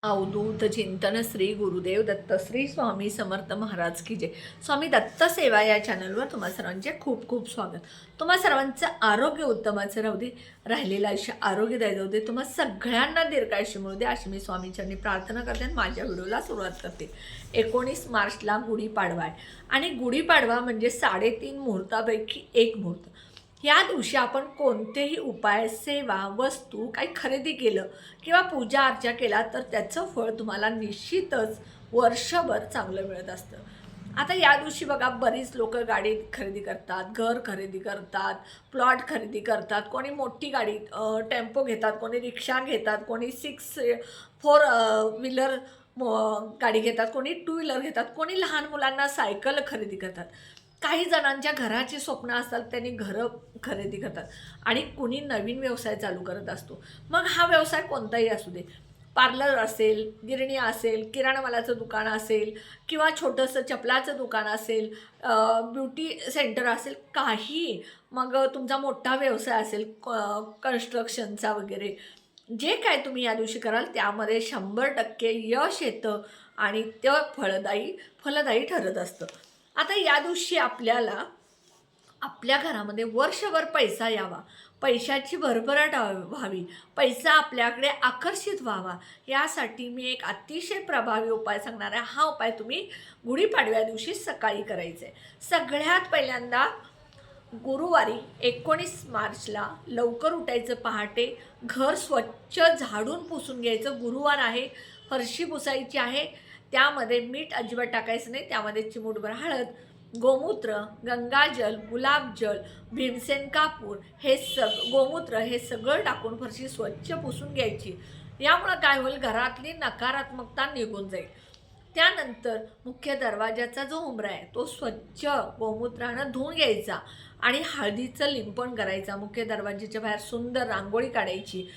अवधूत चिंतन श्री गुरुदेव दत्त श्री स्वामी समर्थ महाराज की जय. स्वामी दत्त सेवा या चॅनलवर तुम्हा सर्वांचे खूप खूप स्वागत. तुम्हा सर्वांचं आरोग्य उत्तमाचं राहू दे, राहिलेलं आयुष्य आरोग्यदायी जाऊ दे, तुम्हा सगळ्यांना दीर्घायुष्य मिळू दे अशी मी स्वामींच्यांनी प्रार्थना करते आणि माझ्या व्हिडिओला सुरुवात करते. 19 मार्चला गुढीपाडवा आहे आणि गुढीपाडवा म्हणजे 3.5 मुहूर्तापैकी एक मुहूर्त. या दिवशी आपण कोणतेही उपाय, सेवा, वस्तू काही खरेदी केलं किंवा पूजा अर्चा केला तर त्याचं फळ तुम्हाला निश्चितच वर्षभर चांगलं मिळत असतं. आता या दिवशी बघा बरीच लोक गाडी खरेदी करतात, घर खरेदी करतात, प्लॉट खरेदी करतात, कोणी मोठी गाडी टेम्पो घेतात, कोणी रिक्षा घेतात, कोणी 4 व्हीलर गाडी घेतात, कोणी 2 व्हीलर घेतात, कोणी लहान मुलांना सायकल खरेदी करतात. काही जणांच्या घराची स्वप्न असतात, त्यांनी घरं खरेदी करतात आणि कुणी नवीन व्यवसाय चालू करत असतो. मग हा व्यवसाय कोणताही असू दे, पार्लर असेल, गिरणी असेल, किराणा मालाचं दुकान असेल किंवा छोटंसं चपलाचं दुकान असेल, ब्युटी सेंटर असेल, काही मग तुमचा मोठा व्यवसाय असेल कन्स्ट्रक्शनचा वगैरे, जे काय तुम्ही या दिवशी कराल त्यामध्ये 100% यश येतं आणि ते फलदायी ठरत असतं. आता या दिवशी आपल्याला आपल्या घरामध्ये वर्षभर पैसा यावा, पैशाची भरभराट व्हावी, पैसा आपल्याकडे आकर्षित व्हावा, यासाठी मी एक अतिशय प्रभावी उपाय सांगणार आहे. हा उपाय तुम्ही गुढीपाडव्या दिवशी सकाळी करायचा आहे. सगळ्यात पहिल्यांदा गुरुवारी 19 मार्चला लवकर उठायचं, पहाटे घर स्वच्छ झाडून पुसून घ्यायचं. गुरुवार आहे, फरशी पुसायची आहे, त्यामध्ये मीठ अजिबात टाकायचं नाही, त्यामध्ये चिमूटभर हळद, गोमूत्र, गंगाजल, गुलाबजल, भीमसेन कापूर गोमूत्र हे सगळं टाकून फरशी स्वच्छ पुसून घ्यायची. यामुळं काय होईल, घरातली नकारात्मकता निघून जाईल. त्यानंतर मुख्य दरवाजाचा जो उंबरा आहे तो स्वच्छ गोमूत्रानं धुवून घ्यायचा आणि हळदीचं लिंपण करायचा. मुख्य दरवाजाच्या बाहेर सुंदर रांगोळी काढायची.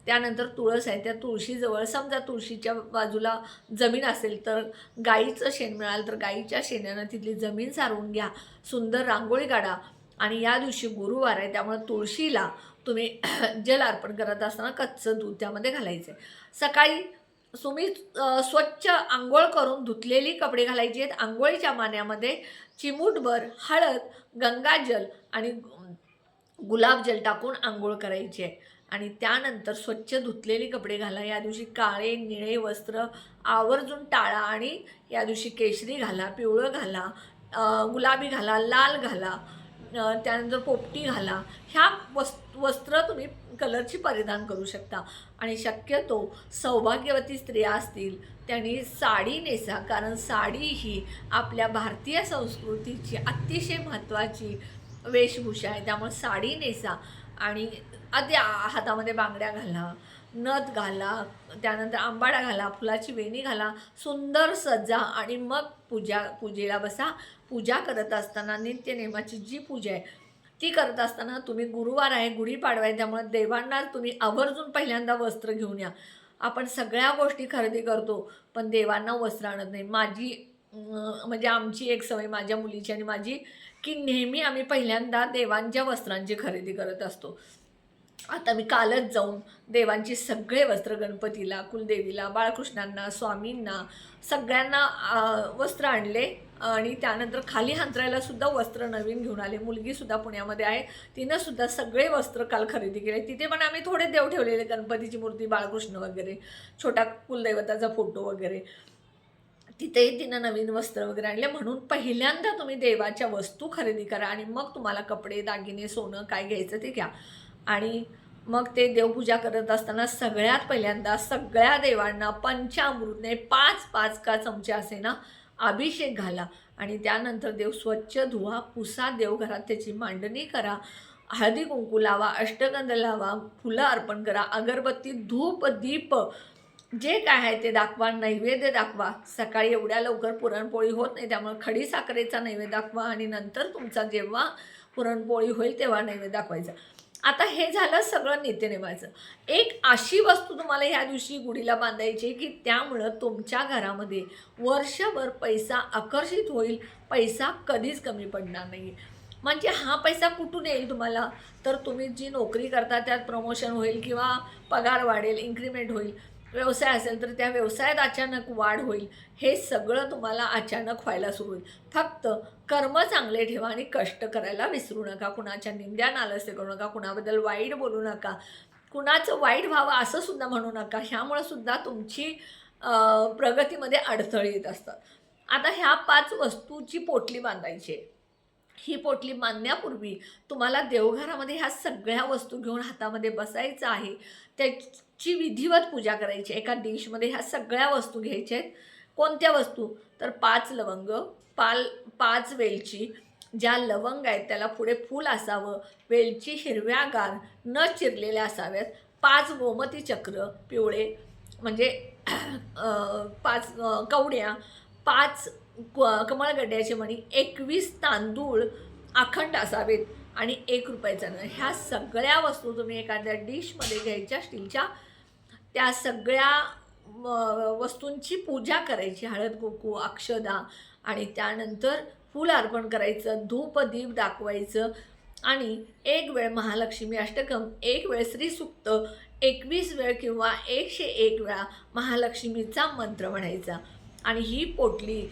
त्यानंतर तुळस आहे, त्या तुळशीजवळ समजा तुळशीच्या बाजूला जमीन असेल तर गाईचं शेण मिळालं तर गाईच्या शेणानं तिथली जमीन सारवून घ्या, सुंदर रांगोळी काढा. आणि या दिवशी गुरुवार आहे त्यामुळे तुळशीला तुम्ही जल अर्पण करत असताना कच्चं दूध त्यामध्ये घालायचं आहे. सकाळी तुम्ही स्वच्छ आंघोळ करून धुतलेली कपडे घालायची आहेत. आंघोळीच्या पाण्यामध्ये चिमूटभर हळद, गंगाजल आणि गुलाबजल टाकून आंघोळ करायची आहे आणि त्यानंतर स्वच्छ धुतलेली कपडे घाला. या दिवशी काळे निळे वस्त्र आवर्जून टाळा आणि या दिवशी केशरी घाला, पिवळं घाला, गुलाबी घाला, लाल घाला, त्यानंतर पोपटी घाला. ह्या वस्त्र तुम्ही कलरची परिधान करू शकता. आणि शक्यतो सौभाग्यवती स्त्रिया असतील त्यांनी साडी नेसा, कारण साडी ही आपल्या भारतीय संस्कृतीची अतिशय महत्त्वाची वेशभूषा आहे. त्यामुळे साडी नेसा आणि आधी हातामध्ये बांगड्या घाला, नथ घाला, त्यानंतर आंबाडा घाला, फुलाची वेणी घाला, सुंदर सजा आणि मग पूजेला बसा. पूजा करत असताना नित्यनेमाची जी पूजा आहे ती करत असताना तुम्ही गुरुवार आहे, गुढीपाडवा आहे, त्यामुळे देवांना तुम्ही आवर्जून पहिल्यांदा वस्त्र घेऊन या. आपण सगळ्या गोष्टी खरेदी करतो पण देवांना वस्त्र आणत नाही. म्हणजे आमची एक सवय, माझ्या मुलीची आणि माझी, की नेहमी आम्ही पहिल्यांदा देवांच्या वस्त्रांची खरेदी करत असतो. आता मी कालच जाऊन देवांची सगळे वस्त्र, गणपतीला, कुलदेवीला, बाळकृष्णांना, स्वामींना सगळ्यांना वस्त्र आणले आणि त्यानंतर खाली हांतरायला सुद्धा वस्त्र नवीन घेऊन आले. मुलगीसुद्धा पुण्यामध्ये आहे, तिनंसुद्धा सगळे वस्त्र काल खरेदी केले. तिथे पण आम्ही थोडे देव ठेवलेले, गणपतीची मूर्ती, बाळकृष्ण वगैरे, छोटा कुलदैवताचा फोटो वगैरे, तिथेही तिनं नवीन वस्त्र वगैरे आणले. म्हणून पहिल्यांदा तुम्ही देवाच्या वस्तू खरेदी करा आणि मग तुम्हाला कपडे, दागिने, सोनं काय घ्यायचं ते घ्या. आणि मग ते देवपूजा करत असताना सगळ्यात पहिल्यांदा सगळ्या देवांना पंचामृतने 5-5 का चमचे असे ना अभिषेक घाला आणि त्यानंतर देव स्वच्छ धुवा, पुसा, देवघरात त्याची मांडणी करा, हळदी कुंकू लावा, अष्टगंध लावा, फुलं अर्पण करा, अगरबत्ती, धूप, दीप जे काय आहे ते दाखवा, नैवेद्य दाखवा. सकाळी एवढ्या लवकर पुरणपोळी होत नाही त्यामुळे खडी साखरेचा नैवेद्य दाखवा आणि नंतर तुमचा जेव्हा पुरणपोळी होईल तेव्हा नैवेद्य दाखवायचा. आता हे झालं सगळं नित्यनेमाचं. एक अशी वस्तू तुम्हाला ह्या दिवशी गुढीला बांधायची की त्यामुळं तुमच्या घरामध्ये वर्षभर पैसा आकर्षित होईल, पैसा कधीच कमी पडणार नाही. म्हणजे हा पैसा कुठून येईल तुम्हाला, तर तुम्ही जी नोकरी करता त्यात प्रमोशन होईल किंवा पगार वाढेल, इन्क्रीमेंट होईल. व्यवसाय असेल तर त्या व्यवसायात अचानक वाढ होईल. हे सगळं तुम्हाला अचानक व्हायला सुरू होईल. फक्त कर्म चांगले ठेवा आणि कष्ट करायला विसरू नका. कुणाच्या निंद्या नालस्ते करू नका, कुणाबद्दल वाईट बोलू नका, कुणाचं वाईट व्हावं असं सुद्धा म्हणू नका. ह्यामुळे सुद्धा तुमची प्रगतीमध्ये अडथळे येत असतात. आता ह्या 5 वस्तूची पोटली बांधायची आहे. ही पोटली बांधण्यापूर्वी तुम्हाला देवघरामध्ये ह्या सगळ्या वस्तू घेऊन हातामध्ये बसायचं आहे. त्याची विधिवत पूजा करायची. एका डिशमध्ये ह्या सगळ्या वस्तू घ्यायच्या आहेत. कोणत्या वस्तू? तर 5 लवंग, 5 वेलची. ज्या लवंग आहेत त्याला पुढे फूल असावं, वेलची हिरव्यागार न चिरलेल्या असाव्यात, 5 गोमती चक्र पिवळे म्हणजे 5 कवड्या, 5 कमळगड्ड्याचे मणी, 21 तांदूळ अखंड असावेत आणि 1 रुपयाचा नाणं. ह्या सगळ्या वस्तू तुम्ही एखाद्या डिशमध्ये घ्यायच्या स्टीलच्या. त्या सगळ्या वस्तूंची पूजा करायची. हळद कुंकू अक्षदा आणि त्यानंतर फूल अर्पण करायचं, धूप दीप दाखवायचं आणि 1 वेळ महालक्ष्मी अष्टकम, 1 वेळ श्रीसूक्त, 21 वेळ किंवा 101 वेळा महालक्ष्मीचा मंत्र म्हणायचा. आणि ही पोटली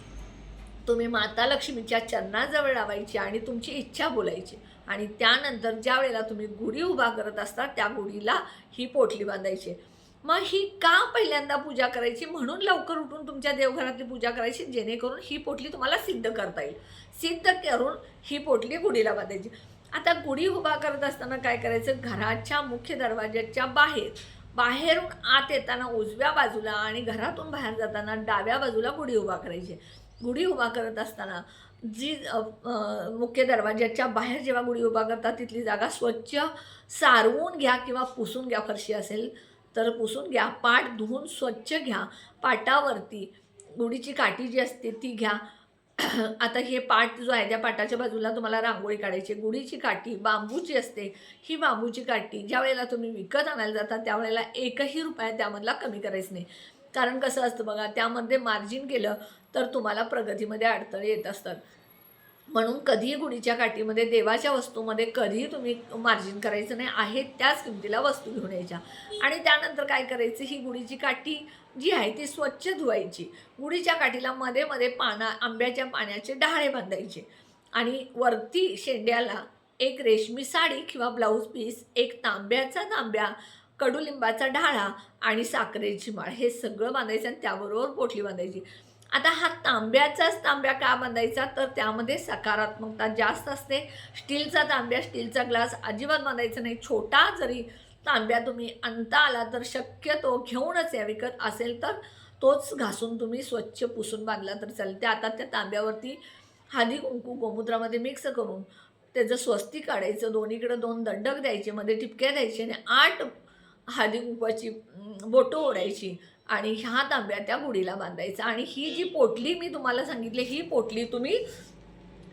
तुम्ही माता लक्ष्मीच्या चरणाजवळ लावायची आणि तुमची इच्छा बोलायची. आणि त्यानंतर ज्या वेळेला तुम्ही गुढी उभा करत असता त्या गुढीला ही पोटली बांधायची. मग ही का पहिल्यांदा पूजा करायची? म्हणून लवकर उठून तुमच्या देवघरातली पूजा करायची, जेणेकरून ही पोटली तुम्हाला सिद्ध करता येईल. सिद्ध करून ही पोटली गुढीला बांधायची. आता गुढी उभा करत असताना काय करायचं? घराच्या मुख्य दरवाज्याच्या बाहेरून आत येताना उजव्या बाजूला आणि घरातून बाहेर जाताना डाव्या बाजूला गुढी उभा करायची. गुढी उभा करत असताना जी मुख्य दरवाज्याच्या बाहेर जेव्हा गुढी उभा करता तिथली जागा स्वच्छ सारवून घ्या किंवा पुसून घ्या. फरशी असेल तर पुसून घ्या. पाट धुवून स्वच्छ घ्या. पाटावरती गुढीची काठी जी असते ती घ्या. आता हे पाट जो आहे त्या पाटाच्या बाजूला तुम्हाला रांगोळी काढायची. गुढीची काठी बांबूची असते. ही बांबूची काठी ज्या वेळेला तुम्ही विकत आणायला जाता त्यावेळेला 1ही रुपया त्यामधला कमी करायचं नाही. कारण कसं असतं बघा, त्यामध्ये मार्जिन केलं तर तुम्हाला प्रगतीमध्ये अडथळे येत असतात. म्हणून कधीही गुढीच्या काठीमध्ये देवाच्या वस्तूमध्ये कधीही तुम्ही मार्जिन करायचं नाही. आहे त्याच किमतीला वस्तू घेऊन यायच्या. आणि त्यानंतर काय करायचं? ही गुढीची काठी जी आहे ती स्वच्छ धुवायची. गुढीच्या काठीला मध्ये मध्ये आंब्याच्या पाण्याचे डहाळे बांधायचे आणि वरती शेंड्याला 1 रेशमी साडी किंवा ब्लाऊज पीस, 1 तांब्या, कडुलिंबाचा ढाळा आणि साखरेची माळ हे सगळं बांधायचं आणि त्याबरोबर पोटली बांधायची. आता हा तांब्याचाच तांब्या का बांधायचा? तर त्यामध्ये सकारात्मकता जास्त असते. स्टीलचा तांब्या, स्टीलचा ग्लास अजिबात बांधायचा नाही. छोटा जरी तांब्या तुम्ही आणता आला तर शक्यतो घेऊनच या. विकत असेल तर तोच घासून तुम्ही स्वच्छ पुसून बांधला तर चालते. आता त्या तांब्यावरती हळदी कुंकू गोमूत्रामध्ये मिक्स करून त्याचं स्वस्तिक काढायचं. दोन्हीकडे 2 दंडक द्यायचे, मध्ये टिपक्या द्यायचे आणि 8 हळदी कुंकवाची बोटं ओढायची आणि ह्या तांब्या त्या गुढीला बांधायचा. आणि ही जी पोटली मी तुम्हाला सांगितली ही पोटली तुम्ही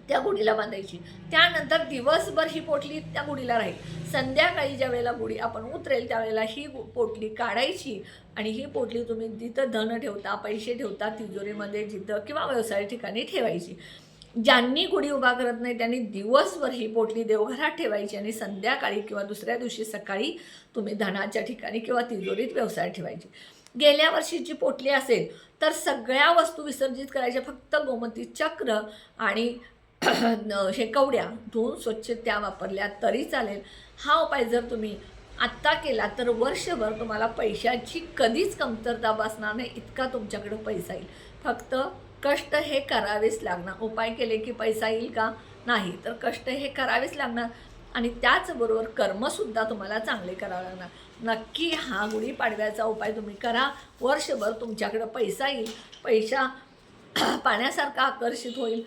त्या गुढीला बांधायची. त्यानंतर दिवसभर ही पोटली त्या गुढीला राहील. संध्याकाळी ज्या वेळेला गुढी आपण उतरेल त्यावेळेला ही पोटली काढायची आणि ही पोटली तुम्ही जिथं धन ठेवता, पैसे ठेवता, तिजोरीमध्ये जिथं किंवा व्यवसाय ठिकाणी ठेवायची. ज्यांनी गुढी उभा करत नाही त्यांनी दिवसभर ही पोटली देवघरात ठेवायची आणि संध्याकाळी किंवा दुसऱ्या दिवशी सकाळी तुम्ही धनाच्या ठिकाणी किंवा तिजोरीत व्यवसाय ठेवायची. गेल्या वर्षीची पोटली असेल तर सगळ्या वस्तू विसर्जित करायच्या. फक्त गोमती चक्र आणि हे कवड्या धुवून स्वच्छ त्या वापरल्या तरी चालेल. हा उपाय जर तुम्ही आत्ता केला तर वर्षभर तुम्हाला पैशाची कधीच कमतरता भासणार नाही. इतका तुमच्याकडे पैसा येईल. फक्त कष्ट हे करावेच लागणार. उपाय केले की पैसा येईल का? नाही. तर कष्ट हे करावेच लागणार आणि त्याचबरोबर कर्मसुद्धा तुम्हाला चांगले करावं लागणार. नक्की हा गुढीपाडव्याचा उपाय तुम्ही करा. वर्षभर तुमच्याकडं पैसा येईल. पैसा पाण्यासारखा आकर्षित होईल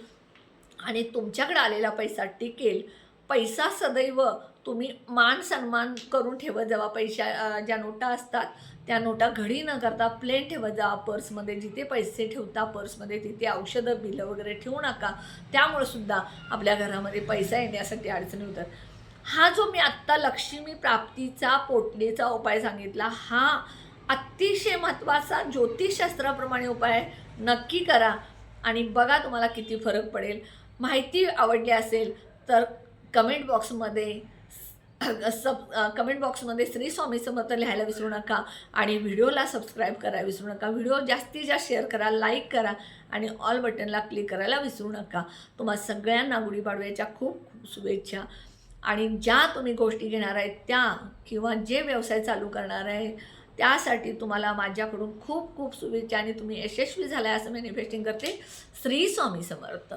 आणि तुमच्याकडे आलेला पैसा टिकेल. पैसा सदैव तुम्ही मान सन्मान करून ठेवत जावा. ज्या नोटा असतात त्या नोटा घडी न करता प्लेन ठेवत जावा पर्समध्ये. जिथे पैसे ठेवता पर्समध्ये तिथे औषधं बिलं वगैरे ठेवू नका. त्यामुळे सुद्धा आपल्या घरामध्ये पैसा येण्यासाठी अडचणी होतात. हा जो मी आत्ता लक्ष्मी प्राप्तीचा पोटलीचा उपाय सांगितला हा अतिशय महत्त्वाचा ज्योतिषशास्त्राप्रमाणे उपाय नक्की करा आणि बघा तुम्हाला किती फरक पडेल. माहिती आवडली असेल तर कमेंट बॉक्समध्ये कमेंट बॉक्समध्ये श्री स्वामी समर्थ लिहायला विसरू नका आणि व्हिडिओला सबस्क्राईब करायला विसरू नका. व्हिडिओ जास्तीत जास्त शेअर करा, लाईक करा आणि ऑल बटनला क्लिक करायला विसरू नका. तुम्हा सगळ्यांना गुढीपाडव्याच्या खूप खूप शुभेच्छा. आणि ज्या तुम्ही गोष्टी घेणार आहेत त्या किंवा जे व्यवसाय चालू करणार आहे त्यासाठी तुम्हाला माझ्याकडून खूप खूप शुभेच्छा आणि तुम्ही यशस्वी झालाय असं मॅनिफेस्टिंग करते. श्री स्वामी समर्थ.